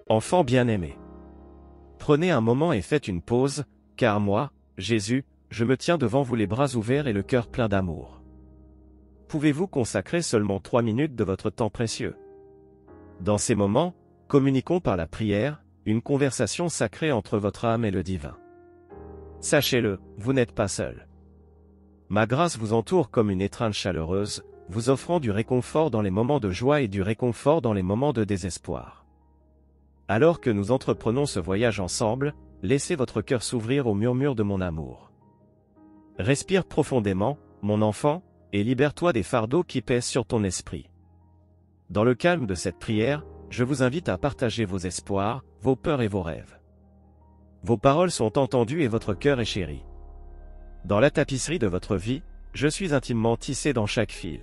Enfants bien-aimés, prenez un moment et faites une pause, car moi, Jésus, je me tiens devant vous les bras ouverts et le cœur plein d'amour. Pouvez-vous consacrer seulement 3 minutes de votre temps précieux? Dans ces moments, communiquons par la prière, une conversation sacrée entre votre âme et le divin. Sachez-le, vous n'êtes pas seul. Ma grâce vous entoure comme une étreinte chaleureuse, vous offrant du réconfort dans les moments de joie et du réconfort dans les moments de désespoir. Alors que nous entreprenons ce voyage ensemble, laissez votre cœur s'ouvrir au murmure de mon amour. Respire profondément, mon enfant, et libère-toi des fardeaux qui pèsent sur ton esprit. Dans le calme de cette prière, je vous invite à partager vos espoirs, vos peurs et vos rêves. Vos paroles sont entendues et votre cœur est chéri. Dans la tapisserie de votre vie, je suis intimement tissé dans chaque fil.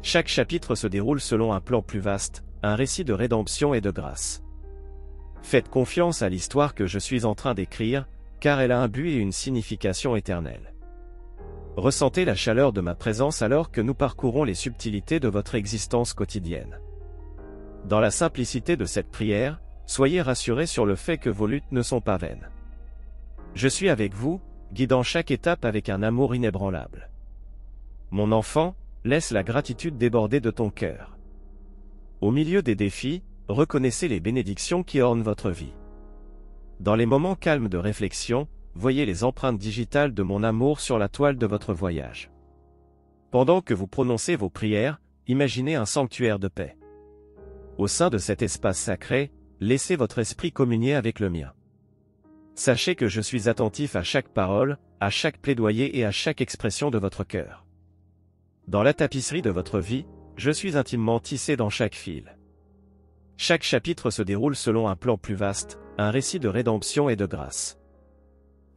Chaque chapitre se déroule selon un plan plus vaste, un récit de rédemption et de grâce. Faites confiance à l'histoire que je suis en train d'écrire, car elle a un but et une signification éternelle. Ressentez la chaleur de ma présence alors que nous parcourons les subtilités de votre existence quotidienne. Dans la simplicité de cette prière, soyez rassurés sur le fait que vos luttes ne sont pas vaines. Je suis avec vous, guidant chaque étape avec un amour inébranlable. Mon enfant, laisse la gratitude déborder de ton cœur. Au milieu des défis, reconnaissez les bénédictions qui ornent votre vie. Dans les moments calmes de réflexion, voyez les empreintes digitales de mon amour sur la toile de votre voyage. Pendant que vous prononcez vos prières, imaginez un sanctuaire de paix. Au sein de cet espace sacré, laissez votre esprit communier avec le mien. Sachez que je suis attentif à chaque parole, à chaque plaidoyer et à chaque expression de votre cœur. Dans la tapisserie de votre vie, je suis intimement tissé dans chaque fil. Chaque chapitre se déroule selon un plan plus vaste, un récit de rédemption et de grâce.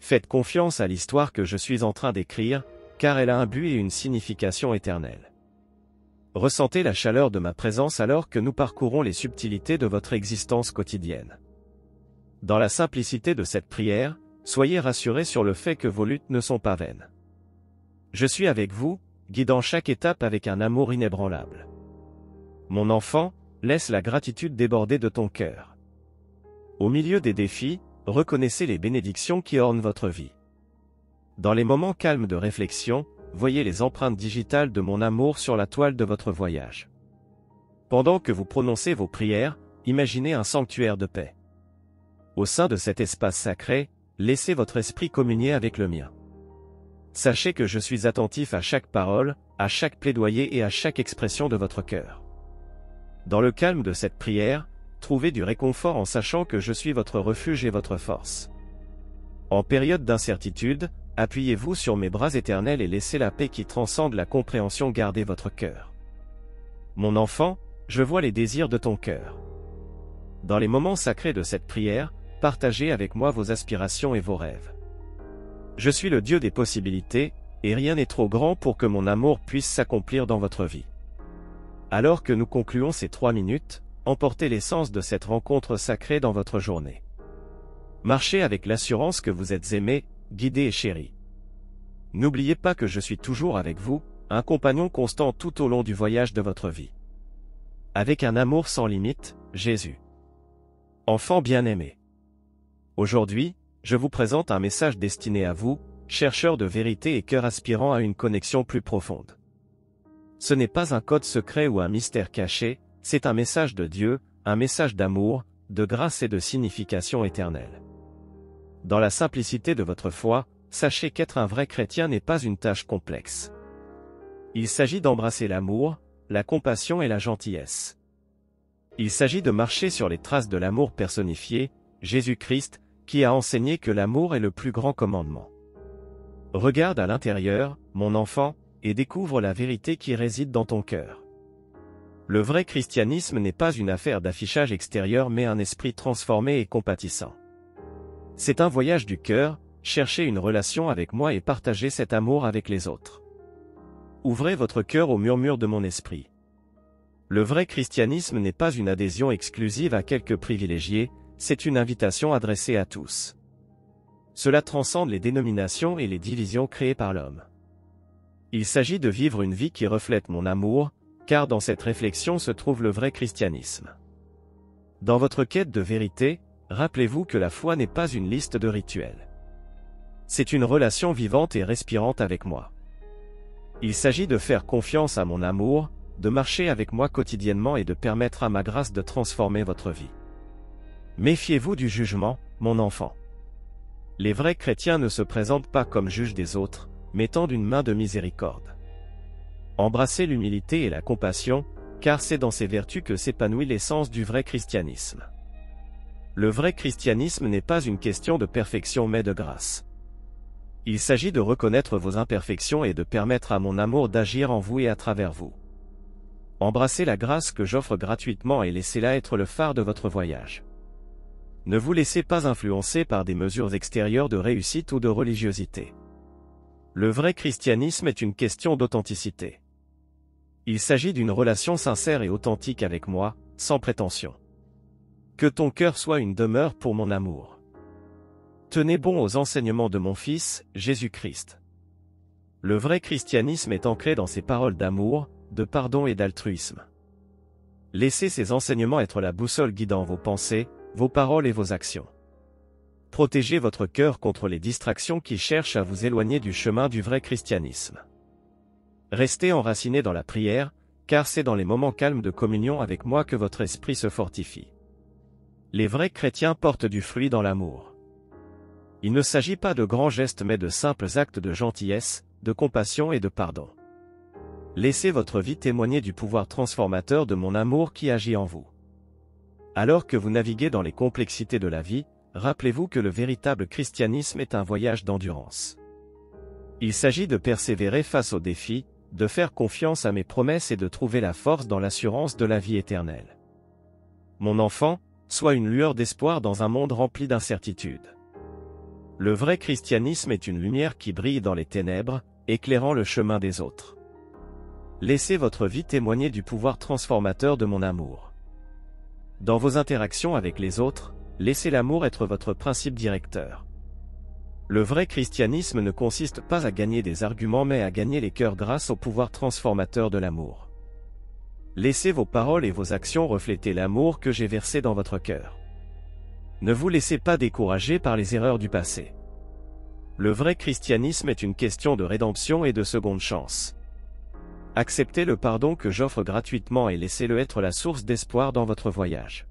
Faites confiance à l'histoire que je suis en train d'écrire, car elle a un but et une signification éternelle. Ressentez la chaleur de ma présence alors que nous parcourons les subtilités de votre existence quotidienne. Dans la simplicité de cette prière, soyez rassurés sur le fait que vos luttes ne sont pas vaines. Je suis avec vous, guidant chaque étape avec un amour inébranlable. Mon enfant, laisse la gratitude déborder de ton cœur. Au milieu des défis, reconnaissez les bénédictions qui ornent votre vie. Dans les moments calmes de réflexion, voyez les empreintes digitales de mon amour sur la toile de votre voyage. Pendant que vous prononcez vos prières, imaginez un sanctuaire de paix. Au sein de cet espace sacré, laissez votre esprit communier avec le mien. Sachez que je suis attentif à chaque parole, à chaque plaidoyer et à chaque expression de votre cœur. Dans le calme de cette prière, trouvez du réconfort en sachant que je suis votre refuge et votre force. En période d'incertitude, appuyez-vous sur mes bras éternels et laissez la paix qui transcende la compréhension garder votre cœur. Mon enfant, je vois les désirs de ton cœur. Dans les moments sacrés de cette prière, partagez avec moi vos aspirations et vos rêves. Je suis le Dieu des possibilités, et rien n'est trop grand pour que mon amour puisse s'accomplir dans votre vie. Alors que nous concluons ces 3 minutes, emportez l'essence de cette rencontre sacrée dans votre journée. Marchez avec l'assurance que vous êtes aimé, guidé et chéri. N'oubliez pas que je suis toujours avec vous, un compagnon constant tout au long du voyage de votre vie. Avec un amour sans limite, Jésus. Enfant bien-aimé. Aujourd'hui, je vous présente un message destiné à vous, chercheurs de vérité et cœur aspirant à une connexion plus profonde. Ce n'est pas un code secret ou un mystère caché, c'est un message de Dieu, un message d'amour, de grâce et de signification éternelle. Dans la simplicité de votre foi, sachez qu'être un vrai chrétien n'est pas une tâche complexe. Il s'agit d'embrasser l'amour, la compassion et la gentillesse. Il s'agit de marcher sur les traces de l'amour personnifié, Jésus-Christ, qui a enseigné que l'amour est le plus grand commandement. Regarde à l'intérieur, mon enfant, et découvre la vérité qui réside dans ton cœur. Le vrai christianisme n'est pas une affaire d'affichage extérieur mais un esprit transformé et compatissant. C'est un voyage du cœur, cherchez une relation avec moi et partagez cet amour avec les autres. Ouvrez votre cœur au murmure de mon esprit. Le vrai christianisme n'est pas une adhésion exclusive à quelques privilégiés, c'est une invitation adressée à tous. Cela transcende les dénominations et les divisions créées par l'homme. Il s'agit de vivre une vie qui reflète mon amour, car dans cette réflexion se trouve le vrai christianisme. Dans votre quête de vérité, rappelez-vous que la foi n'est pas une liste de rituels. C'est une relation vivante et respirante avec moi. Il s'agit de faire confiance à mon amour, de marcher avec moi quotidiennement et de permettre à ma grâce de transformer votre vie. Méfiez-vous du jugement, mon enfant. Les vrais chrétiens ne se présentent pas comme juges des autres, mais tendent une main de miséricorde. Embrassez l'humilité et la compassion, car c'est dans ces vertus que s'épanouit l'essence du vrai christianisme. Le vrai christianisme n'est pas une question de perfection mais de grâce. Il s'agit de reconnaître vos imperfections et de permettre à mon amour d'agir en vous et à travers vous. Embrassez la grâce que j'offre gratuitement et laissez-la être le phare de votre voyage. Ne vous laissez pas influencer par des mesures extérieures de réussite ou de religiosité. Le vrai christianisme est une question d'authenticité. Il s'agit d'une relation sincère et authentique avec moi, sans prétention. Que ton cœur soit une demeure pour mon amour. Tenez bon aux enseignements de mon Fils, Jésus-Christ. Le vrai christianisme est ancré dans ses paroles d'amour, de pardon et d'altruisme. Laissez ces enseignements être la boussole guidant vos pensées, vos paroles et vos actions. Protégez votre cœur contre les distractions qui cherchent à vous éloigner du chemin du vrai christianisme. Restez enraciné dans la prière, car c'est dans les moments calmes de communion avec moi que votre esprit se fortifie. Les vrais chrétiens portent du fruit dans l'amour. Il ne s'agit pas de grands gestes mais de simples actes de gentillesse, de compassion et de pardon. Laissez votre vie témoigner du pouvoir transformateur de mon amour qui agit en vous. Alors que vous naviguez dans les complexités de la vie, rappelez-vous que le véritable christianisme est un voyage d'endurance. Il s'agit de persévérer face aux défis, de faire confiance à mes promesses et de trouver la force dans l'assurance de la vie éternelle. Mon enfant, sois une lueur d'espoir dans un monde rempli d'incertitudes. Le vrai christianisme est une lumière qui brille dans les ténèbres, éclairant le chemin des autres. Laissez votre vie témoigner du pouvoir transformateur de mon amour. Dans vos interactions avec les autres, laissez l'amour être votre principe directeur. Le vrai christianisme ne consiste pas à gagner des arguments mais à gagner les cœurs grâce au pouvoir transformateur de l'amour. Laissez vos paroles et vos actions refléter l'amour que j'ai versé dans votre cœur. Ne vous laissez pas décourager par les erreurs du passé. Le vrai christianisme est une question de rédemption et de seconde chance. Acceptez le pardon que j'offre gratuitement et laissez-le être la source d'espoir dans votre voyage.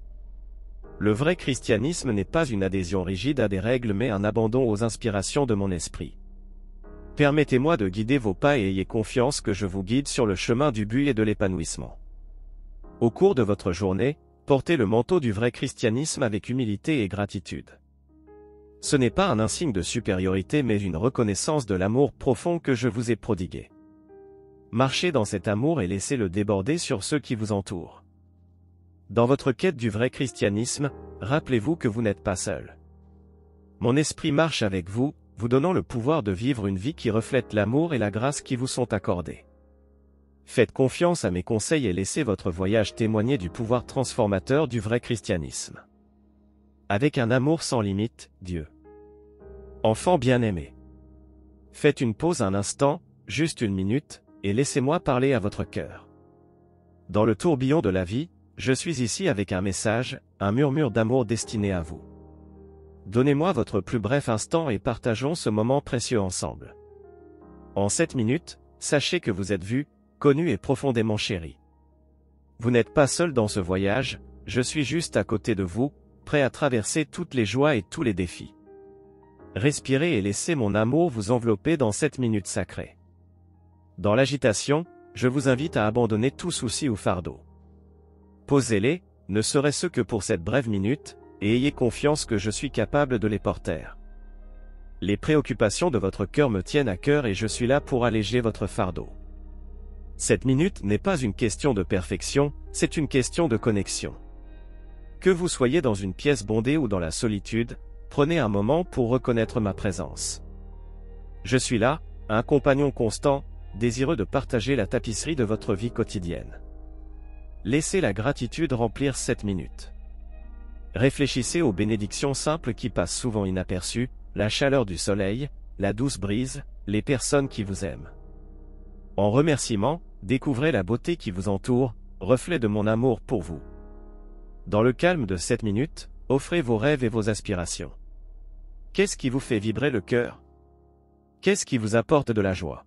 Le vrai christianisme n'est pas une adhésion rigide à des règles mais un abandon aux inspirations de mon esprit. Permettez-moi de guider vos pas et ayez confiance que je vous guide sur le chemin du but et de l'épanouissement. Au cours de votre journée, portez le manteau du vrai christianisme avec humilité et gratitude. Ce n'est pas un insigne de supériorité mais une reconnaissance de l'amour profond que je vous ai prodigué. Marchez dans cet amour et laissez-le déborder sur ceux qui vous entourent. Dans votre quête du vrai christianisme, rappelez-vous que vous n'êtes pas seul. Mon esprit marche avec vous, vous donnant le pouvoir de vivre une vie qui reflète l'amour et la grâce qui vous sont accordés. Faites confiance à mes conseils et laissez votre voyage témoigner du pouvoir transformateur du vrai christianisme. Avec un amour sans limite, Dieu. Enfant bien-aimé. Faites une pause un instant, juste une minute, et laissez-moi parler à votre cœur. Dans le tourbillon de la vie, je suis ici avec un message, un murmure d'amour destiné à vous. Donnez-moi votre plus bref instant et partageons ce moment précieux ensemble. En 7 minutes, sachez que vous êtes vu, connu et profondément chéri. Vous n'êtes pas seul dans ce voyage, je suis juste à côté de vous, prêt à traverser toutes les joies et tous les défis. Respirez et laissez mon amour vous envelopper dans 7 minutes sacrées. Dans l'agitation, je vous invite à abandonner tout souci ou fardeau. Posez-les, ne serait-ce que pour cette brève minute, et ayez confiance que je suis capable de les porter. Les préoccupations de votre cœur me tiennent à cœur et je suis là pour alléger votre fardeau. Cette minute n'est pas une question de perfection, c'est une question de connexion. Que vous soyez dans une pièce bondée ou dans la solitude, prenez un moment pour reconnaître ma présence. Je suis là, un compagnon constant, désireux de partager la tapisserie de votre vie quotidienne. Laissez la gratitude remplir 7 minutes. Réfléchissez aux bénédictions simples qui passent souvent inaperçues, la chaleur du soleil, la douce brise, les personnes qui vous aiment. En remerciement, découvrez la beauté qui vous entoure, reflet de mon amour pour vous. Dans le calme de 7 minutes, offrez vos rêves et vos aspirations. Qu'est-ce qui vous fait vibrer le cœur? Qu'est-ce qui vous apporte de la joie?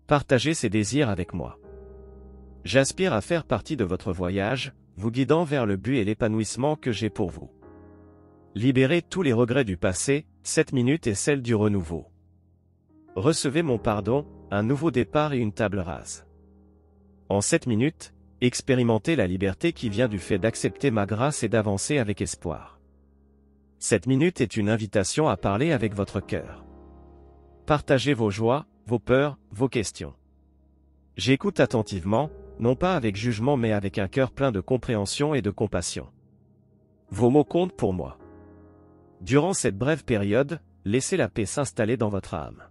Partagez ces désirs avec moi. J'aspire à faire partie de votre voyage, vous guidant vers le but et l'épanouissement que j'ai pour vous. Libérez tous les regrets du passé, 7 minutes et celle du renouveau. Recevez mon pardon, un nouveau départ et une table rase. En 7 minutes, expérimentez la liberté qui vient du fait d'accepter ma grâce et d'avancer avec espoir. 7 minutes est une invitation à parler avec votre cœur. Partagez vos joies, vos peurs, vos questions. J'écoute attentivement, non pas avec jugement mais avec un cœur plein de compréhension et de compassion. Vos mots comptent pour moi. Durant cette brève période, laissez la paix s'installer dans votre âme.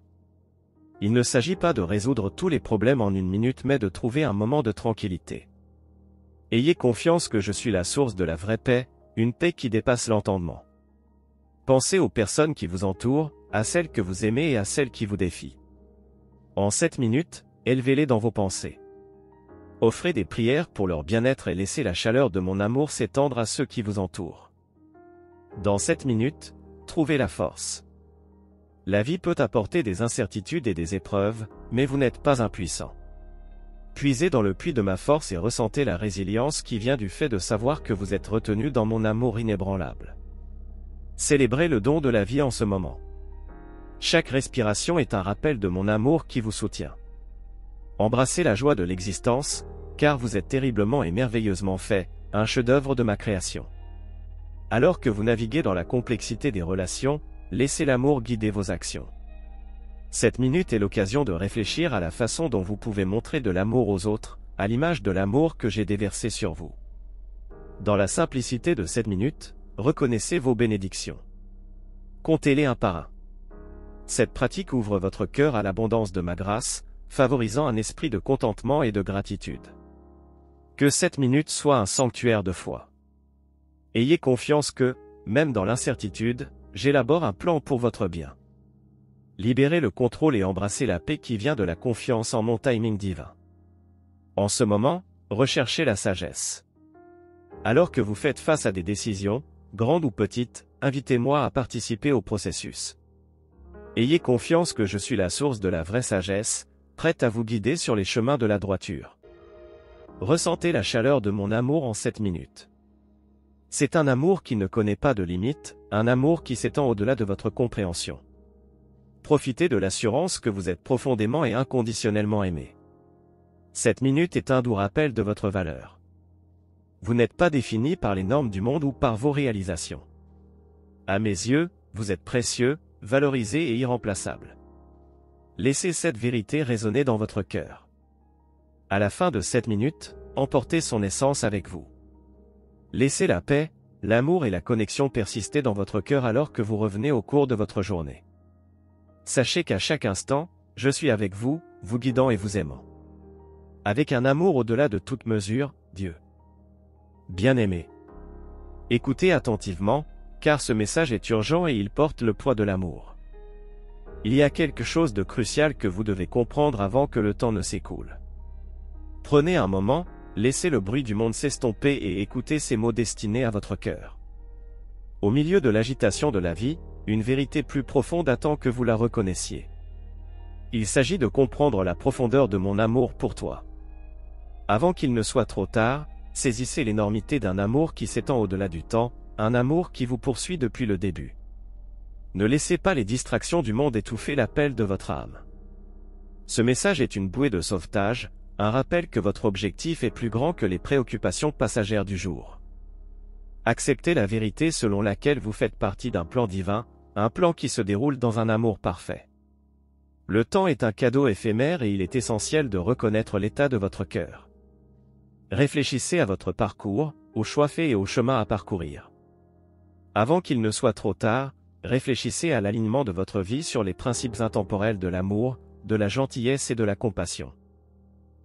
Il ne s'agit pas de résoudre tous les problèmes en une minute mais de trouver un moment de tranquillité. Ayez confiance que je suis la source de la vraie paix, une paix qui dépasse l'entendement. Pensez aux personnes qui vous entourent, à celles que vous aimez et à celles qui vous défient. En 7 minutes, élevez-les dans vos pensées. Offrez des prières pour leur bien-être et laissez la chaleur de mon amour s'étendre à ceux qui vous entourent. Dans 7 minutes, trouvez la force. La vie peut apporter des incertitudes et des épreuves, mais vous n'êtes pas impuissant. Puisez dans le puits de ma force et ressentez la résilience qui vient du fait de savoir que vous êtes retenu dans mon amour inébranlable. Célébrez le don de la vie en ce moment. Chaque respiration est un rappel de mon amour qui vous soutient. Embrassez la joie de l'existence, car vous êtes terriblement et merveilleusement fait, un chef-d'œuvre de ma création. Alors que vous naviguez dans la complexité des relations, laissez l'amour guider vos actions. 7 minutes est l'occasion de réfléchir à la façon dont vous pouvez montrer de l'amour aux autres, à l'image de l'amour que j'ai déversé sur vous. Dans la simplicité de 7 minutes, reconnaissez vos bénédictions. Comptez-les un par un. Cette pratique ouvre votre cœur à l'abondance de ma grâce, favorisant un esprit de contentement et de gratitude. Que 7 minutes soit un sanctuaire de foi. Ayez confiance que, même dans l'incertitude, j'élabore un plan pour votre bien. Libérez le contrôle et embrassez la paix qui vient de la confiance en mon timing divin. En ce moment, recherchez la sagesse. Alors que vous faites face à des décisions, grandes ou petites, invitez-moi à participer au processus. Ayez confiance que je suis la source de la vraie sagesse, prête à vous guider sur les chemins de la droiture. Ressentez la chaleur de mon amour en 7 minutes. C'est un amour qui ne connaît pas de limites, un amour qui s'étend au-delà de votre compréhension. Profitez de l'assurance que vous êtes profondément et inconditionnellement aimé. 7 minutes est un doux rappel de votre valeur. Vous n'êtes pas défini par les normes du monde ou par vos réalisations. À mes yeux, vous êtes précieux, valorisé et irremplaçable. Laissez cette vérité résonner dans votre cœur. À la fin de 7 minutes, emportez son essence avec vous. Laissez la paix, l'amour et la connexion persister dans votre cœur alors que vous revenez au cours de votre journée. Sachez qu'à chaque instant, je suis avec vous, vous guidant et vous aimant. Avec un amour au-delà de toute mesure, Dieu. Bien-aimé. Écoutez attentivement, car ce message est urgent et il porte le poids de l'amour. Il y a quelque chose de crucial que vous devez comprendre avant que le temps ne s'écoule. Prenez un moment, laissez le bruit du monde s'estomper et écoutez ces mots destinés à votre cœur. Au milieu de l'agitation de la vie, une vérité plus profonde attend que vous la reconnaissiez. Il s'agit de comprendre la profondeur de mon amour pour toi. Avant qu'il ne soit trop tard, saisissez l'énormité d'un amour qui s'étend au-delà du temps, un amour qui vous poursuit depuis le début. Ne laissez pas les distractions du monde étouffer l'appel de votre âme. Ce message est une bouée de sauvetage, un rappel que votre objectif est plus grand que les préoccupations passagères du jour. Acceptez la vérité selon laquelle vous faites partie d'un plan divin, un plan qui se déroule dans un amour parfait. Le temps est un cadeau éphémère et il est essentiel de reconnaître l'état de votre cœur. Réfléchissez à votre parcours, aux choix faits et aux chemins à parcourir. Avant qu'il ne soit trop tard, réfléchissez à l'alignement de votre vie sur les principes intemporels de l'amour, de la gentillesse et de la compassion.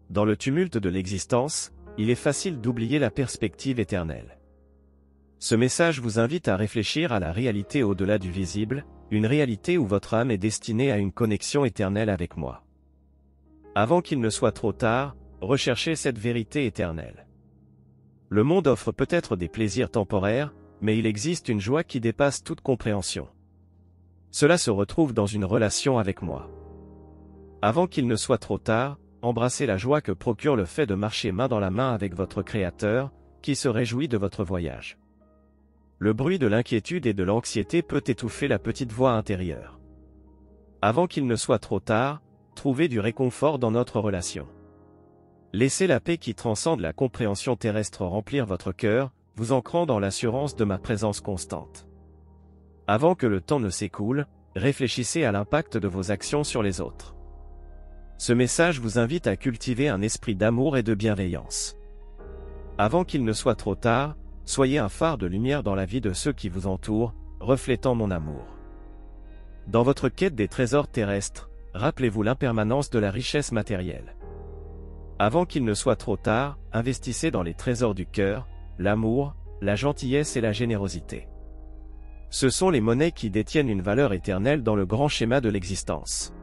Dans le tumulte de l'existence, il est facile d'oublier la perspective éternelle. Ce message vous invite à réfléchir à la réalité au-delà du visible, une réalité où votre âme est destinée à une connexion éternelle avec moi. Avant qu'il ne soit trop tard, recherchez cette vérité éternelle. Le monde offre peut-être des plaisirs temporaires, mais il existe une joie qui dépasse toute compréhension. Cela se retrouve dans une relation avec moi. Avant qu'il ne soit trop tard, embrassez la joie que procure le fait de marcher main dans la main avec votre Créateur, qui se réjouit de votre voyage. Le bruit de l'inquiétude et de l'anxiété peut étouffer la petite voix intérieure. Avant qu'il ne soit trop tard, trouvez du réconfort dans notre relation. Laissez la paix qui transcende la compréhension terrestre remplir votre cœur, vous ancrant dans l'assurance de ma présence constante. Avant que le temps ne s'écoule, réfléchissez à l'impact de vos actions sur les autres. Ce message vous invite à cultiver un esprit d'amour et de bienveillance. Avant qu'il ne soit trop tard, soyez un phare de lumière dans la vie de ceux qui vous entourent, reflétant mon amour. Dans votre quête des trésors terrestres, rappelez-vous l'impermanence de la richesse matérielle. Avant qu'il ne soit trop tard, investissez dans les trésors du cœur, l'amour, la gentillesse et la générosité. Ce sont les monnaies qui détiennent une valeur éternelle dans le grand schéma de l'existence.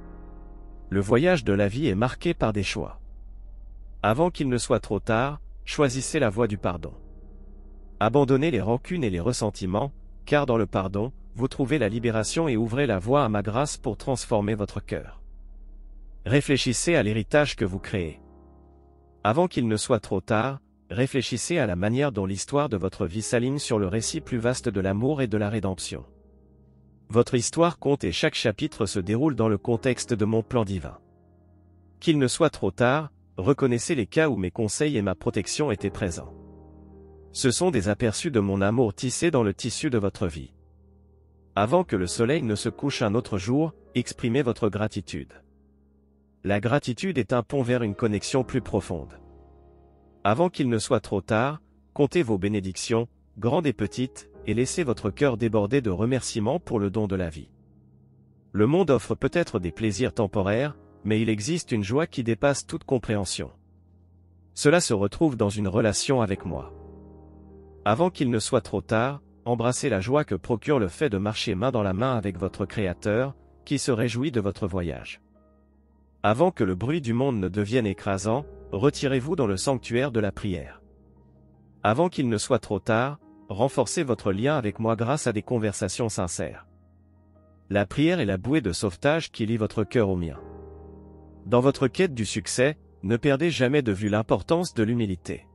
Le voyage de la vie est marqué par des choix. Avant qu'il ne soit trop tard, choisissez la voie du pardon. Abandonnez les rancunes et les ressentiments, car dans le pardon, vous trouvez la libération et ouvrez la voie à ma grâce pour transformer votre cœur. Réfléchissez à l'héritage que vous créez. Avant qu'il ne soit trop tard, réfléchissez à la manière dont l'histoire de votre vie s'aligne sur le récit plus vaste de l'amour et de la rédemption. Votre histoire compte et chaque chapitre se déroule dans le contexte de mon plan divin. Qu'il ne soit trop tard, reconnaissez les cas où mes conseils et ma protection étaient présents. Ce sont des aperçus de mon amour tissé dans le tissu de votre vie. Avant que le soleil ne se couche un autre jour, exprimez votre gratitude. La gratitude est un pont vers une connexion plus profonde. Avant qu'il ne soit trop tard, comptez vos bénédictions, grandes et petites, et laissez votre cœur déborder de remerciements pour le don de la vie. Le monde offre peut-être des plaisirs temporaires, mais il existe une joie qui dépasse toute compréhension. Cela se retrouve dans une relation avec moi. Avant qu'il ne soit trop tard, embrassez la joie que procure le fait de marcher main dans la main avec votre Créateur, qui se réjouit de votre voyage. Avant que le bruit du monde ne devienne écrasant, retirez-vous dans le sanctuaire de la prière. Avant qu'il ne soit trop tard, renforcez votre lien avec moi grâce à des conversations sincères. La prière est la bouée de sauvetage qui lie votre cœur au mien. Dans votre quête du succès, ne perdez jamais de vue l'importance de l'humilité.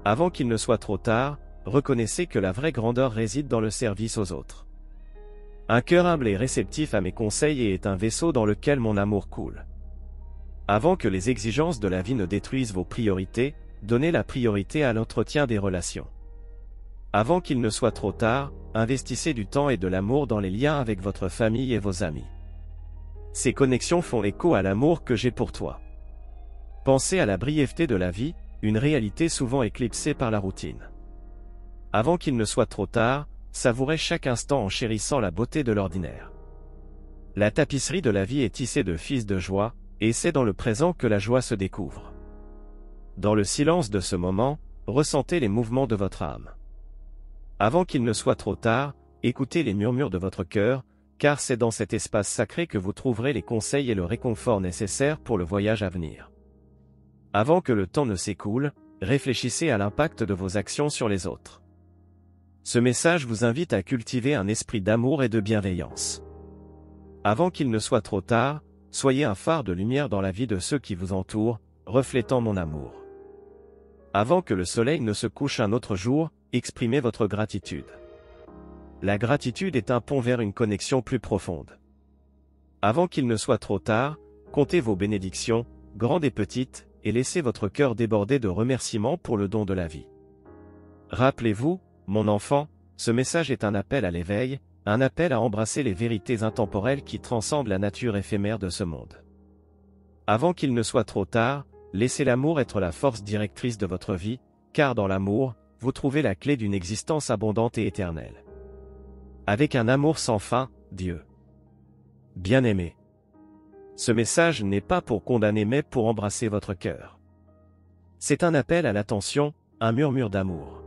Avant qu'il ne soit trop tard, reconnaissez que la vraie grandeur réside dans le service aux autres. Un cœur humble et réceptif à mes conseils est un vaisseau dans lequel mon amour coule. Avant que les exigences de la vie ne détruisent vos priorités, donnez la priorité à l'entretien des relations. Avant qu'il ne soit trop tard, investissez du temps et de l'amour dans les liens avec votre famille et vos amis. Ces connexions font écho à l'amour que j'ai pour toi. Pensez à la brièveté de la vie, une réalité souvent éclipsée par la routine. Avant qu'il ne soit trop tard, savourez chaque instant en chérissant la beauté de l'ordinaire. La tapisserie de la vie est tissée de fils de joie, et c'est dans le présent que la joie se découvre. Dans le silence de ce moment, ressentez les mouvements de votre âme. Avant qu'il ne soit trop tard, écoutez les murmures de votre cœur, car c'est dans cet espace sacré que vous trouverez les conseils et le réconfort nécessaires pour le voyage à venir. Avant que le temps ne s'écoule, réfléchissez à l'impact de vos actions sur les autres. Ce message vous invite à cultiver un esprit d'amour et de bienveillance. Avant qu'il ne soit trop tard, soyez un phare de lumière dans la vie de ceux qui vous entourent, reflétant mon amour. Avant que le soleil ne se couche un autre jour, exprimez votre gratitude. La gratitude est un pont vers une connexion plus profonde. Avant qu'il ne soit trop tard, comptez vos bénédictions, grandes et petites, et laissez votre cœur déborder de remerciements pour le don de la vie. Rappelez-vous, mon enfant, ce message est un appel à l'éveil, un appel à embrasser les vérités intemporelles qui transcendent la nature éphémère de ce monde. Avant qu'il ne soit trop tard, laissez l'amour être la force directrice de votre vie, car dans l'amour, vous trouvez la clé d'une existence abondante et éternelle. Avec un amour sans fin, Dieu. Bien-aimé. Ce message n'est pas pour condamner mais pour embrasser votre cœur. C'est un appel à l'attention, un murmure d'amour.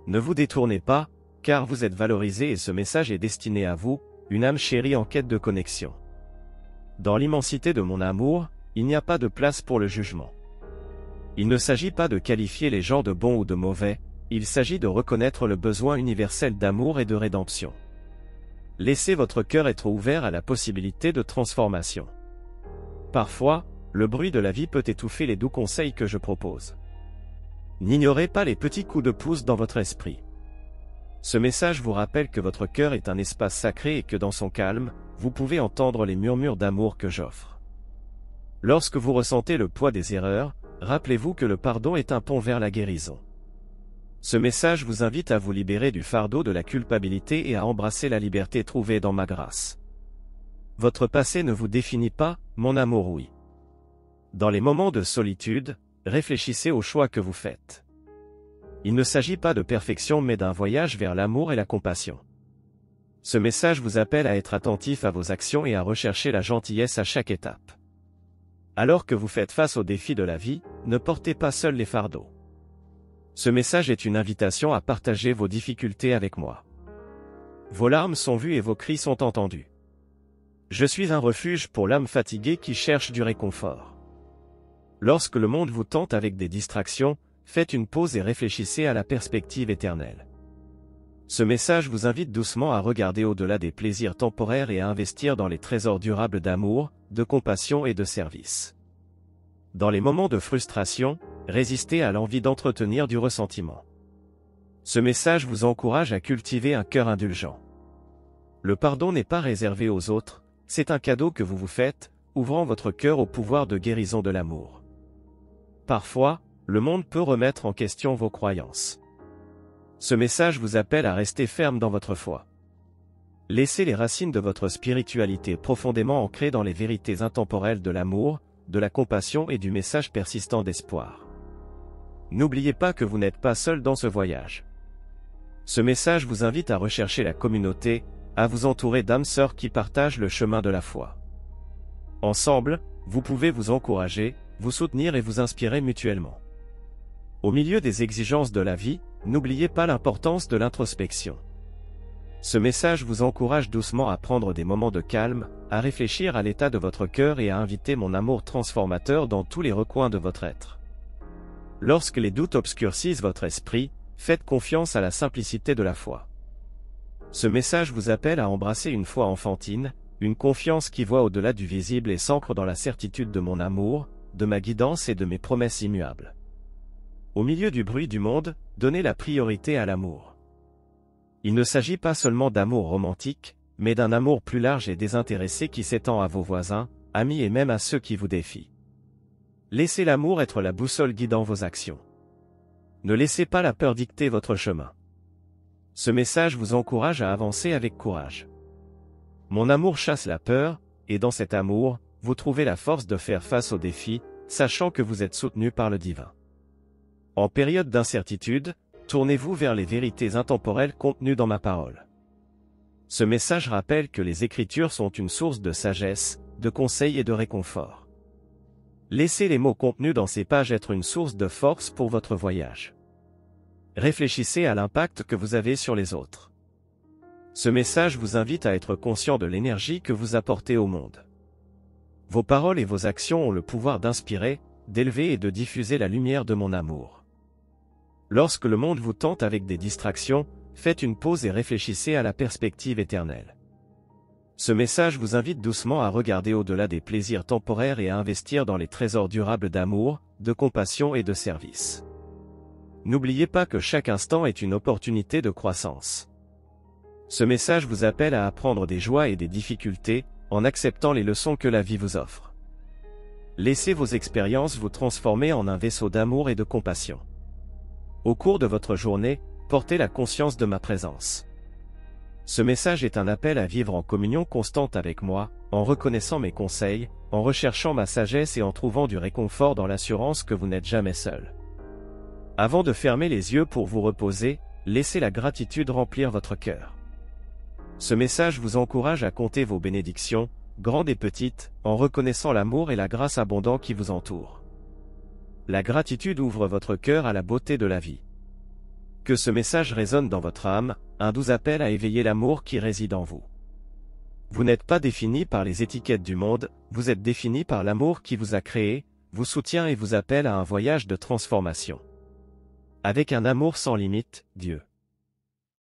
Ne vous détournez pas, car vous êtes valorisé et ce message est destiné à vous, une âme chérie en quête de connexion. Dans l'immensité de mon amour, il n'y a pas de place pour le jugement. Il ne s'agit pas de qualifier les gens de bons ou de mauvais, il s'agit de reconnaître le besoin universel d'amour et de rédemption. Laissez votre cœur être ouvert à la possibilité de transformation. Parfois, le bruit de la vie peut étouffer les doux conseils que je propose. N'ignorez pas les petits coups de pouce dans votre esprit. Ce message vous rappelle que votre cœur est un espace sacré et que dans son calme, vous pouvez entendre les murmures d'amour que j'offre. Lorsque vous ressentez le poids des erreurs, rappelez-vous que le pardon est un pont vers la guérison. Ce message vous invite à vous libérer du fardeau de la culpabilité et à embrasser la liberté trouvée dans ma grâce. Votre passé ne vous définit pas, mon amour oui. Dans les moments de solitude, réfléchissez aux choix que vous faites. Il ne s'agit pas de perfection mais d'un voyage vers l'amour et la compassion. Ce message vous appelle à être attentif à vos actions et à rechercher la gentillesse à chaque étape. Alors que vous faites face aux défis de la vie, ne portez pas seul les fardeaux. Ce message est une invitation à partager vos difficultés avec moi. Vos larmes sont vues et vos cris sont entendus. Je suis un refuge pour l'âme fatiguée qui cherche du réconfort. Lorsque le monde vous tente avec des distractions, faites une pause et réfléchissez à la perspective éternelle. Ce message vous invite doucement à regarder au-delà des plaisirs temporaires et à investir dans les trésors durables d'amour, de compassion et de service. Dans les moments de frustration, résistez à l'envie d'entretenir du ressentiment. Ce message vous encourage à cultiver un cœur indulgent. Le pardon n'est pas réservé aux autres, c'est un cadeau que vous vous faites, ouvrant votre cœur au pouvoir de guérison de l'amour. Parfois, le monde peut remettre en question vos croyances. Ce message vous appelle à rester ferme dans votre foi. Laissez les racines de votre spiritualité profondément ancrées dans les vérités intemporelles de l'amour, de la compassion et du message persistant d'espoir. N'oubliez pas que vous n'êtes pas seul dans ce voyage. Ce message vous invite à rechercher la communauté, à vous entourer d'âmes sœurs qui partagent le chemin de la foi. Ensemble, vous pouvez vous encourager, vous soutenir et vous inspirer mutuellement. Au milieu des exigences de la vie, n'oubliez pas l'importance de l'introspection. Ce message vous encourage doucement à prendre des moments de calme, à réfléchir à l'état de votre cœur et à inviter mon amour transformateur dans tous les recoins de votre être. Lorsque les doutes obscurcissent votre esprit, faites confiance à la simplicité de la foi. Ce message vous appelle à embrasser une foi enfantine, une confiance qui voit au-delà du visible et s'ancre dans la certitude de mon amour, de ma guidance et de mes promesses immuables. Au milieu du bruit du monde, donnez la priorité à l'amour. Il ne s'agit pas seulement d'amour romantique, mais d'un amour plus large et désintéressé qui s'étend à vos voisins, amis et même à ceux qui vous défient. Laissez l'amour être la boussole guidant vos actions. Ne laissez pas la peur dicter votre chemin. Ce message vous encourage à avancer avec courage. Mon amour chasse la peur, et dans cet amour, vous trouvez la force de faire face aux défis, sachant que vous êtes soutenu par le divin. En période d'incertitude, tournez-vous vers les vérités intemporelles contenues dans ma parole. Ce message rappelle que les Écritures sont une source de sagesse, de conseils et de réconfort. Laissez les mots contenus dans ces pages être une source de force pour votre voyage. Réfléchissez à l'impact que vous avez sur les autres. Ce message vous invite à être conscient de l'énergie que vous apportez au monde. Vos paroles et vos actions ont le pouvoir d'inspirer, d'élever et de diffuser la lumière de mon amour. Lorsque le monde vous tente avec des distractions, faites une pause et réfléchissez à la perspective éternelle. Ce message vous invite doucement à regarder au-delà des plaisirs temporaires et à investir dans les trésors durables d'amour, de compassion et de service. N'oubliez pas que chaque instant est une opportunité de croissance. Ce message vous appelle à apprendre des joies et des difficultés, en acceptant les leçons que la vie vous offre. Laissez vos expériences vous transformer en un vaisseau d'amour et de compassion. Au cours de votre journée, portez la conscience de ma présence. Ce message est un appel à vivre en communion constante avec moi, en reconnaissant mes conseils, en recherchant ma sagesse et en trouvant du réconfort dans l'assurance que vous n'êtes jamais seul. Avant de fermer les yeux pour vous reposer, laissez la gratitude remplir votre cœur. Ce message vous encourage à compter vos bénédictions, grandes et petites, en reconnaissant l'amour et la grâce abondante qui vous entourent. La gratitude ouvre votre cœur à la beauté de la vie. Que ce message résonne dans votre âme, un doux appel à éveiller l'amour qui réside en vous. Vous n'êtes pas défini par les étiquettes du monde, vous êtes défini par l'amour qui vous a créé, vous soutient et vous appelle à un voyage de transformation. Avec un amour sans limite, Dieu